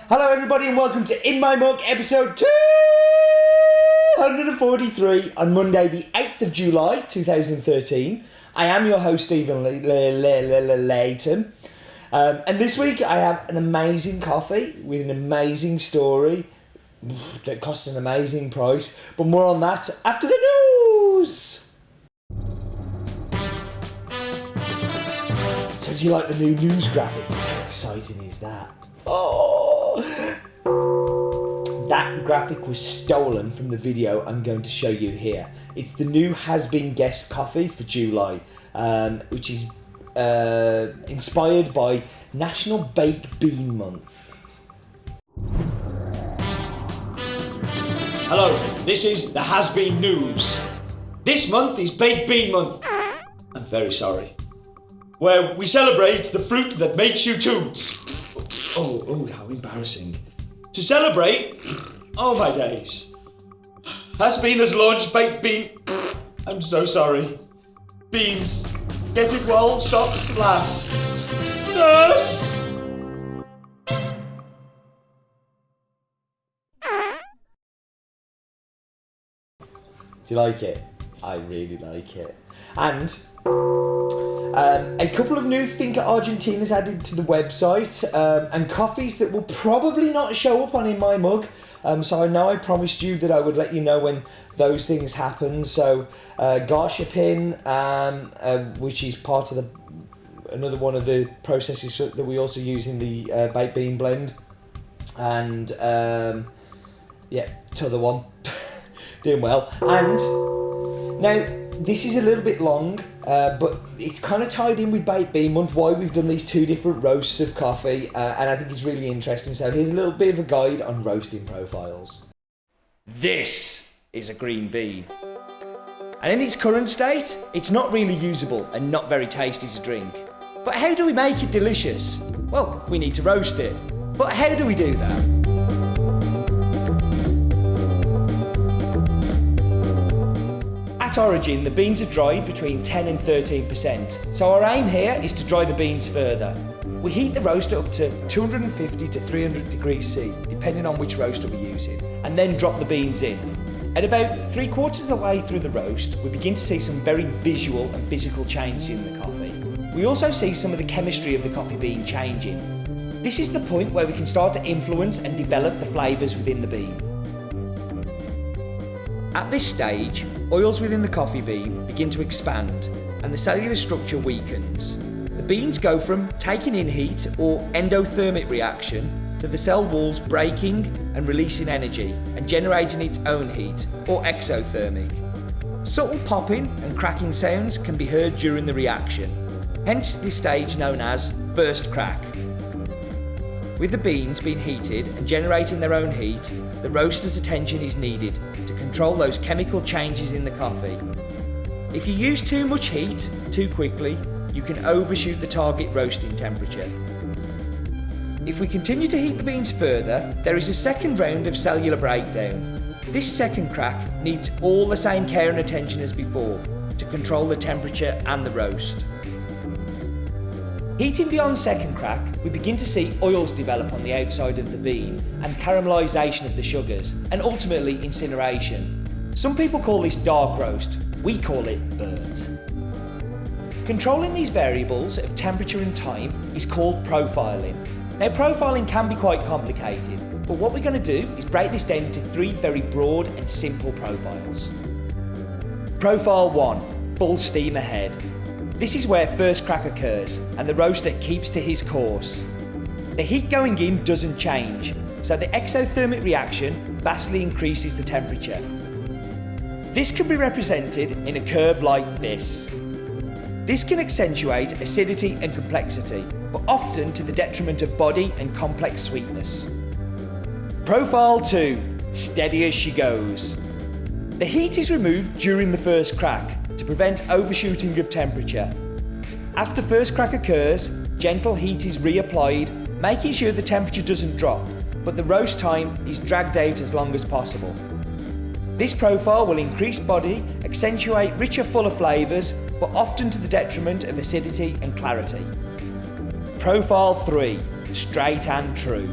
Hello everybody and welcome to In My Mug episode 243 on Monday the 8th of July 2013. I am your host Stephen Layton and this week I have an amazing coffee with an amazing story that costs an amazing price, but more on that after the news. So do you like the new news graphic? How exciting is that? Oh, that graphic was stolen from the video I'm going to show you here. It's the new Has Been Guest coffee for July, which is inspired by National Baked Bean Month. Hello, this is the Has Been News. This month is Baked Bean Month. I'm very sorry. Where we celebrate the fruit that makes you toots. Oh, how embarrassing. To celebrate, oh my days. Has Been has launched Baked Bean. I'm so sorry. Beans, get it while stops last. Yes! Do you like it? I really like it. And a couple of new Finca Argentinas added to the website, and coffees that will probably not show up on In My Mug. So I know I promised you that I would let you know when those things happen. So Garshapin, which is part of another one of the processes that we also use in the baked bean blend, and t'other one, doing well. And now this is a little bit long, but it's kind of tied in with Baked Bean Month, why we've done these two different roasts of coffee, and I think it's really interesting. So here's a little bit of a guide on roasting profiles. This is a green bean. And in its current state, it's not really usable and not very tasty to drink. But how do we make it delicious? Well, we need to roast it. But how do we do that? At origin, the beans are dried between 10 and 13%, so our aim here is to dry the beans further. We heat the roaster up to 250 to 300 degrees C, depending on which roaster we're using, and then drop the beans in. At about 3/4 of the way through the roast, we begin to see some very visual and physical changes in the coffee. We also see some of the chemistry of the coffee bean changing. This is the point where we can start to influence and develop the flavours within the bean. At this stage, oils within the coffee bean begin to expand and the cellular structure weakens. The beans go from taking in heat or endothermic reaction to the cell walls breaking and releasing energy and generating its own heat, or exothermic. Subtle popping and cracking sounds can be heard during the reaction, hence this stage known as first crack. With the beans being heated and generating their own heat, the roaster's attention is needed to control those chemical changes in the coffee. If you use too much heat too quickly, you can overshoot the target roasting temperature. If we continue to heat the beans further, there is a second round of cellular breakdown. This second crack needs all the same care and attention as before to control the temperature and the roast. Heating beyond second crack, we begin to see oils develop on the outside of the bean and caramelisation of the sugars, and ultimately incineration. Some people call this dark roast, we call it burnt. Controlling these variables of temperature and time is called profiling. Now profiling can be quite complicated, but what we're going to do is break this down into three very broad and simple profiles. Profile 1, full steam ahead. This is where first crack occurs and the roaster keeps to his course. The heat going in doesn't change, so the exothermic reaction vastly increases the temperature. This can be represented in a curve like this. This can accentuate acidity and complexity, but often to the detriment of body and complex sweetness. Profile 2, steady as she goes. The heat is removed during the first crack to prevent overshooting of temperature. After first crack occurs, gentle heat is reapplied, making sure the temperature doesn't drop, but the roast time is dragged out as long as possible. This profile will increase body, accentuate richer, fuller flavours, but often to the detriment of acidity and clarity. Profile 3, straight and true.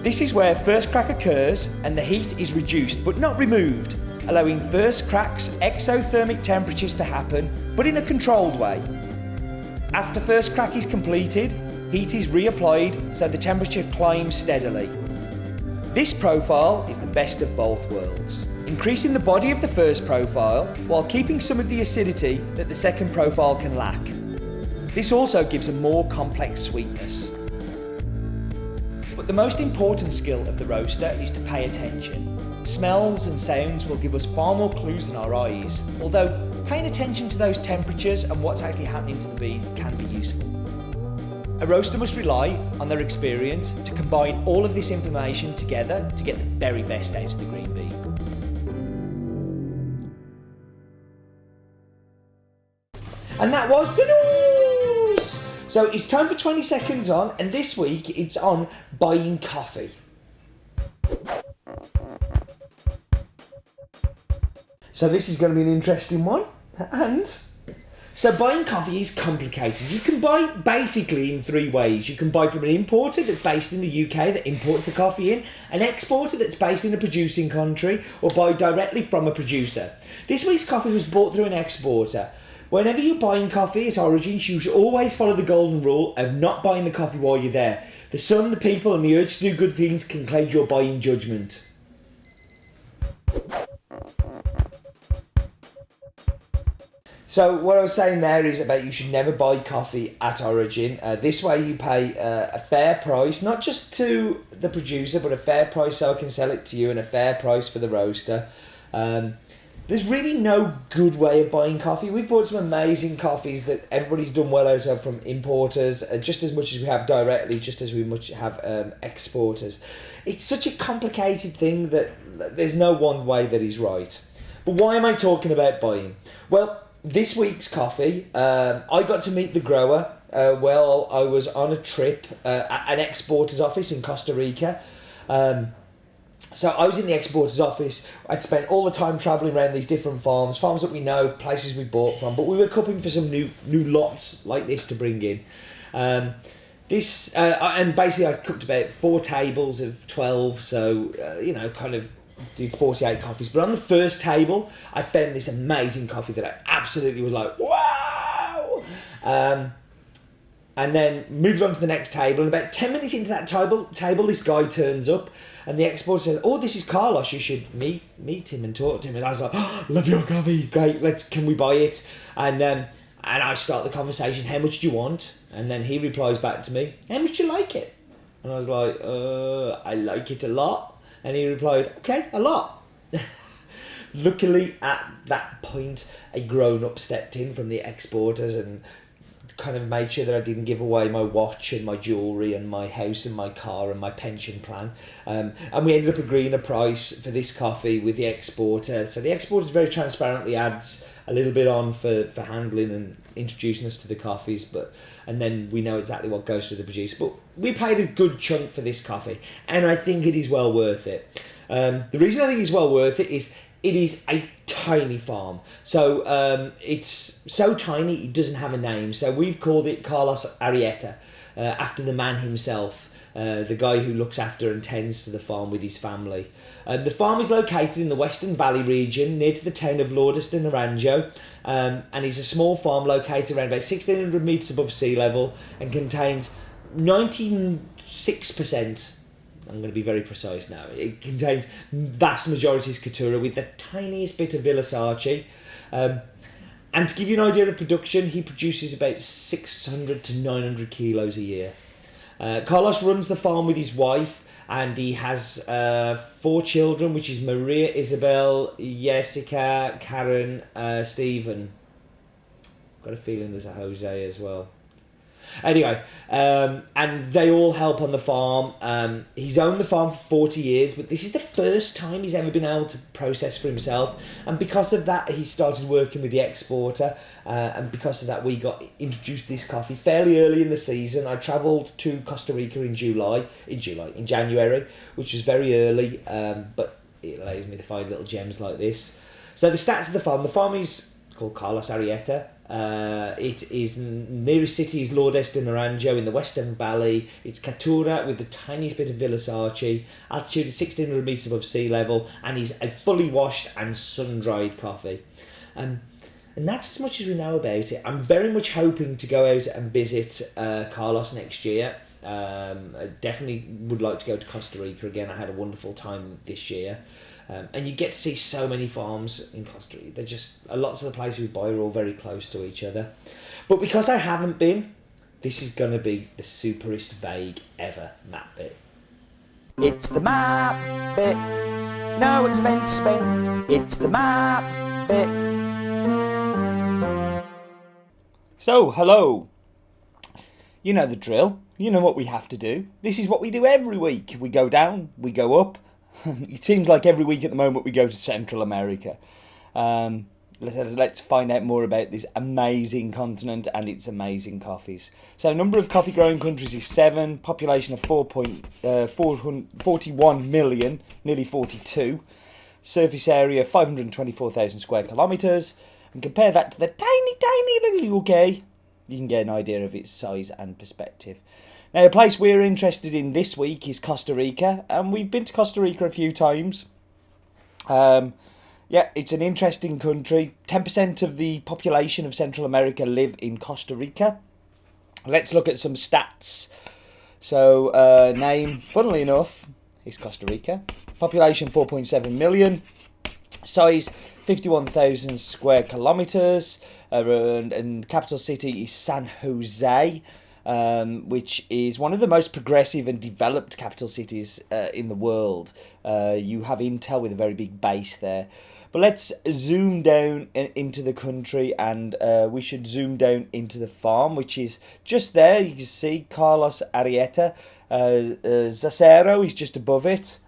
This is where first crack occurs and the heat is reduced but not removed, allowing first crack's exothermic temperatures to happen, but in a controlled way. After first crack is completed, heat is reapplied so the temperature climbs steadily. This profile is the best of both worlds, increasing the body of the first profile while keeping some of the acidity that the second profile can lack. This also gives a more complex sweetness. But the most important skill of the roaster is to pay attention. Smells and sounds will give us far more clues than our eyes, although paying attention to those temperatures and what's actually happening to the bean can be useful. A roaster must rely on their experience to combine all of this information together to get the very best out of the green bean. And that was the news! So it's time for 20 seconds on, and this week it's on buying coffee. So this is going to be an interesting one. So buying coffee is complicated. You can buy basically in three ways. You can buy from an importer that's based in the UK that imports the coffee in, an exporter that's based in a producing country, or buy directly from a producer. This week's coffee was bought through an exporter. Whenever you're buying coffee at origins, you should always follow the golden rule of not buying the coffee while you're there. The sun, the people and the urge to do good things can cloud your buying judgment. So what I was saying there is about you should never buy coffee at origin. This way you pay a fair price, not just to the producer, but a fair price so I can sell it to you and a fair price for the roaster. There's really no good way of buying coffee. We've bought some amazing coffees that everybody's done well out of from importers, just as much as we have directly, just as we much have exporters. It's such a complicated thing that there's no one way that is right. But why am I talking about buying? Well, this week's coffee, I got to meet the grower while I was on a trip at an exporter's office in Costa Rica. So I was in the exporter's office. I'd spent all the time travelling around these different farms that we know, places we bought from, but we were cupping for some new lots like this to bring in. And basically I cooked about 4 tables of 12, so kind of did 48 coffees. But on the first table, I found this amazing coffee that I absolutely was like, wow! And then moved on to the next table, and about 10 minutes into that table, this guy turns up, and the exporter says, "Oh, this is Carlos, you should meet him and talk to him." And I was like, "Oh, love your coffee, great, can we buy it?" And I start the conversation, "How much do you want?" And then he replies back to me, "How much do you like it?" And I was like, "I like it a lot." And he replied, "Okay, a lot." Luckily, at that point, a grown-up stepped in from the exporters and kind of made sure that I didn't give away my watch and my jewellery and my house and my car and my pension plan. And we ended up agreeing a price for this coffee with the exporter. So the exporter very transparently adds a little bit on for handling and introducing us to the coffees, and then we know exactly what goes to the producer. But we paid a good chunk for this coffee, and I think it is well worth it. The reason I think it's well worth it is a tiny farm. So it's so tiny it doesn't have a name. So we've called it Carlos Arietta, after the man himself, the guy who looks after and tends to the farm with his family. The farm is located in the Western Valley region, near to the town of Lourdes de Naranjo, and is a small farm located around about 1,600 metres above sea level and contains 96%. I'm going to be very precise now. It contains vast majorities Cattura with the tiniest bit of Villasarci. And to give you an idea of production, he produces about 600 to 900 kilos a year. Carlos runs the farm with his wife, and he has 4 children, which is Maria, Isabel, Jessica, Karen, Stephen. Got a feeling there's a Jose as well. Anyway, and they all help on the farm. He's owned the farm for 40 years, but this is the first time he's ever been able to process for himself. And because of that, he started working with the exporter. And because of that, we got introduced to this coffee fairly early in the season. I travelled to Costa Rica in January, which was very early, but it allows me to find little gems like this. So the stats of the farm is called Carlos Arietta. It is nearest city is Lourdes de Naranjo in the Western Valley. It's Cattura with the tiniest bit of Villasarci. Altitude is 1600 metres above sea level, and is a fully washed and sun-dried coffee. And that's as much as we know about it. I'm very much hoping to go out and visit Carlos next year. I definitely would like to go to Costa Rica again. I had a wonderful time this year. And you get to see so many farms in Costa Rica. They're just, lots of the places we buy are all very close to each other. But because I haven't been, this is going to be the superest vague ever map bit. It's the map bit, no expense spent. It's the map bit. So, hello. You know the drill. You know what we have to do. This is what we do every week. We go down, we go up. It seems like every week at the moment we go to Central America. Let's find out more about this amazing continent and its amazing coffees. So, number of coffee growing countries is 7. Population of 41 million, nearly 42. Surface area 524,000 square kilometres. And compare that to the tiny little UK. You can get an idea of its size and perspective. Now, the place we're interested in this week is Costa Rica, and we've been to Costa Rica a few times. It's an interesting country. 10% of the population of Central America live in Costa Rica. Let's look at some stats. So, name, funnily enough, is Costa Rica. Population 4.7 million. Size 51,000 square kilometres. And capital city is San Jose. Which is one of the most progressive and developed capital cities in the world. You have Intel with a very big base there. But let's zoom down into the country, and we should zoom down into the farm, which is just there. You can see Carlos Arietta. Zacero is just above it.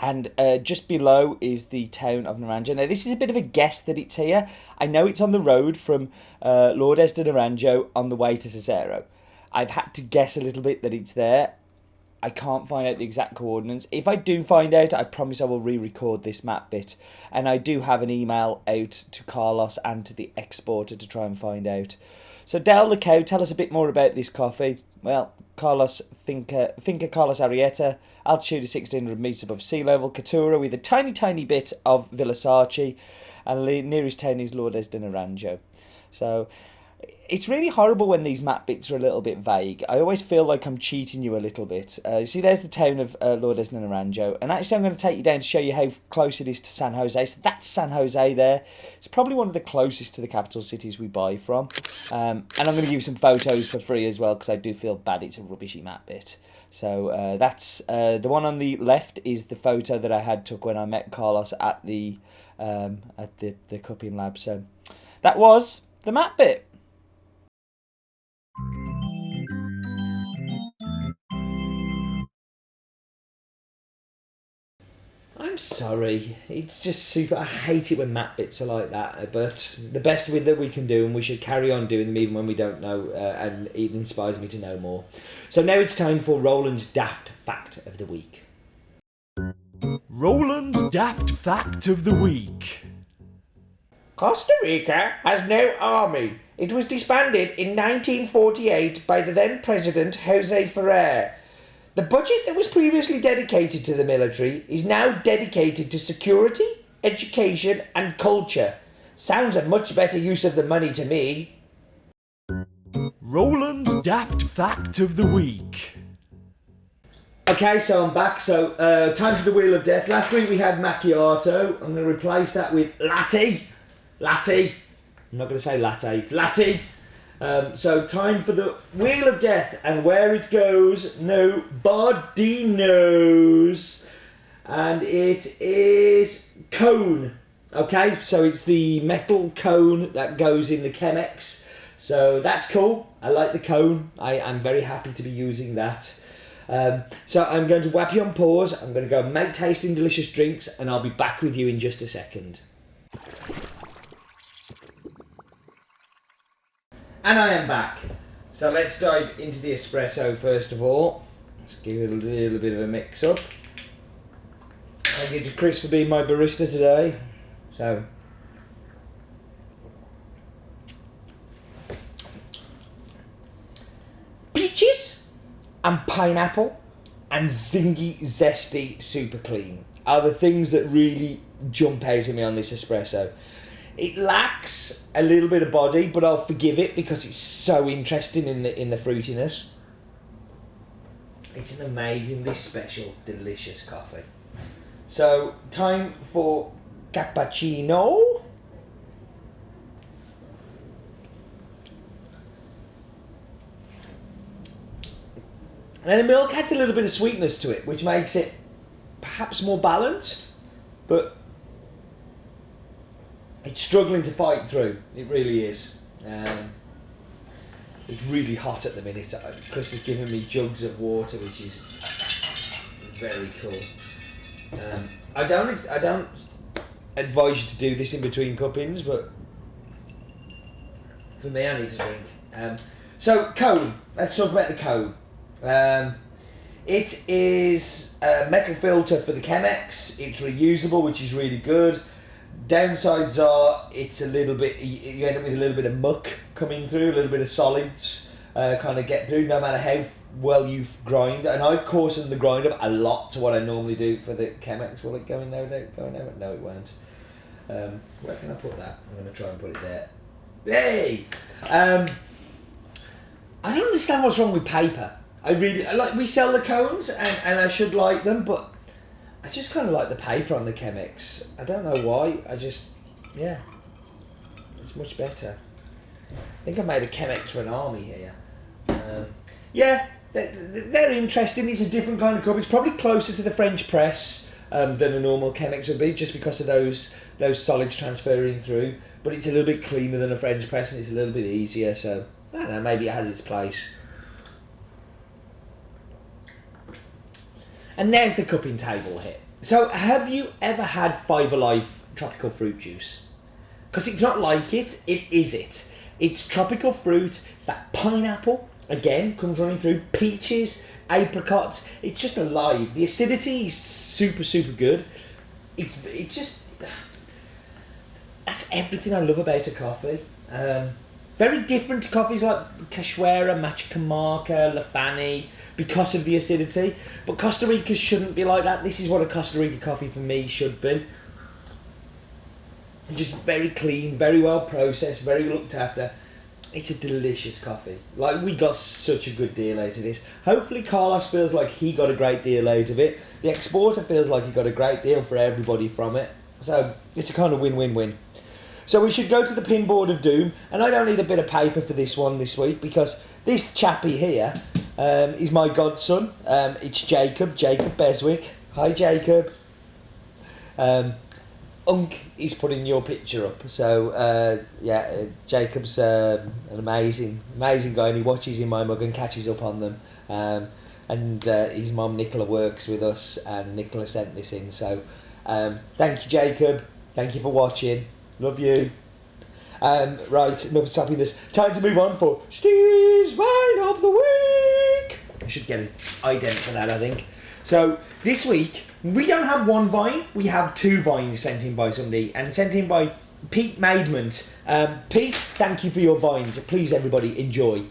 And just below is the town of Naranjo. Now, this is a bit of a guess that it's here. I know it's on the road from Lourdes de Naranjo on the way to Cicero. I've had to guess a little bit that it's there. I can't find out the exact coordinates. If I do find out, I promise I will re-record this map bit. And I do have an email out to Carlos and to the exporter to try and find out. So, Del the cow, tell us a bit more about this coffee. Well, Finca Carlos Arietta, altitude is 1600 metres above sea level. Cattura with a tiny bit of Villasarci, and nearest town is Lourdes de Naranjo. So, it's really horrible when these map bits are a little bit vague. I always feel like I'm cheating you a little bit. You see, there's the town of Lourdes de Naranjo, and actually I'm going to take you down to show you how close it is to San Jose. So that's San Jose there. It's probably one of the closest to the capital cities we buy from. And I'm going to give you some photos for free as well, because I do feel bad it's a rubbishy map bit. So that's the one on the left is the photo that I had took when I met Carlos at the cupping lab. So that was the map bit. I'm sorry, it's just super. I hate it when map bits are like that, but the best with that we can do, and we should carry on doing them even when we don't know, and it inspires me to know more. So now it's time for Roland's Daft Fact of the Week. Roland's Daft Fact of the Week. Costa Rica has no army. It was disbanded in 1948 by the then President Jose Ferrer. The budget that was previously dedicated to the military is now dedicated to security, education and culture. Sounds a much better use of the money to me. Roland's Daft Fact of the Week. Okay, so I'm back. So, time for the Wheel of Death. Last week we had macchiato. I'm going to replace that with latte. Latte. I'm not going to say latte, it's latte. So time for the Wheel of Death, and where it goes, nobody knows. And it is cone. Okay, so it's the metal cone that goes in the Chemex. So that's cool. I like the cone. I'm very happy to be using that. So I'm going to whap you on pause. I'm going to go make tasting delicious drinks, and I'll be back with you in just a second. And I am back. So let's dive into the espresso first of all. Let's give it a little bit of a mix up. Thank you to Chris for being my barista today. So, and pineapple and zingy, zesty, super clean are the things that really jump out at me on this espresso. It lacks a little bit of body, but I'll forgive it because it's so interesting in the fruitiness. It's an amazingly special, delicious coffee. So, time for cappuccino. And the milk adds a little bit of sweetness to it, which makes it perhaps more balanced, but it's struggling to fight through. It really is. It's really hot at the minute. Chris has given me jugs of water, which is very cool. I don't advise you to do this in between cuppings, but for me, I need to drink. So cone. Let's talk about the cone. It is a metal filter for the Chemex. It's reusable, which is really good. Downsides are it's a little bit, you end up with a little bit of muck coming through, a little bit of solids kind of get through, no matter how well you grind. And I've coarsened the grind up a lot to what I normally do for the Chemex. Will it go in there without going out? No, it won't. Where can I put that? I'm going to try and put it there. Yay! I don't understand what's wrong with paper. We sell the cones and I should like them, but I just kind of like the paper on the Chemex. I don't know why. It's much better. I think I made a Chemex for an army here. They're interesting. It's a different kind of cup. It's probably closer to the French press than a normal Chemex would be, just because of those solids transferring through. But it's a little bit cleaner than a French press, and it's a little bit easier. So I don't know. Maybe it has its place. And there's the cupping table here. So, have you ever had Five Alive tropical fruit juice? Because it's not like it, it is it. It's tropical fruit, it's that pineapple, again, comes running through, peaches, apricots, it's just alive. The acidity is super, super good. It's just, that's everything I love about a coffee. Very different to coffees like Cachoeira, Machacamarca, Lafani, because of the acidity. But Costa Rica shouldn't be like that. This is what a Costa Rica coffee for me should be. Just very clean, very well processed, very looked after. It's a delicious coffee. Like, we got such a good deal out of this. Hopefully Carlos feels like he got a great deal out of it. The exporter feels like he got a great deal for everybody from it. So it's a kind of win-win-win. So we should go to the pinboard of doom, and I don't need a bit of paper for this one this week, because this chappie here is my godson. It's Jacob Beswick. Hi, Jacob. Unk is putting your picture up. So Jacob's an amazing guy, and he watches in my mug and catches up on them. And his mum Nicola works with us, and Nicola sent this in. So thank you, Jacob. Thank you for watching. Love you. Right, enough sappiness. Time to move on for Steve's Vine of the Week. I should get an ident for that, I think. So this week we don't have one vine, we have two vines sent in by somebody, and sent in by Pete Maidment. Pete, thank you for your vines. Please, everybody, enjoy.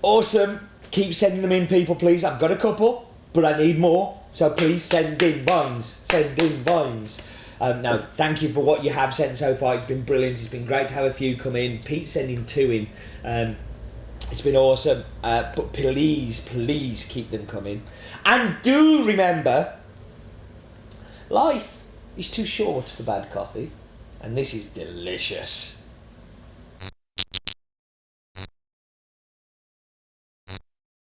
Awesome. Keep sending them in, people, please. I've got a couple, but I need more. So please send in vines. Send in vines. Now, thank you for what you have sent so far. It's been brilliant. It's been great to have a few come in. Pete's sending two in. It's been awesome. But please keep them coming. And do remember, life is too short for bad coffee. And this is delicious.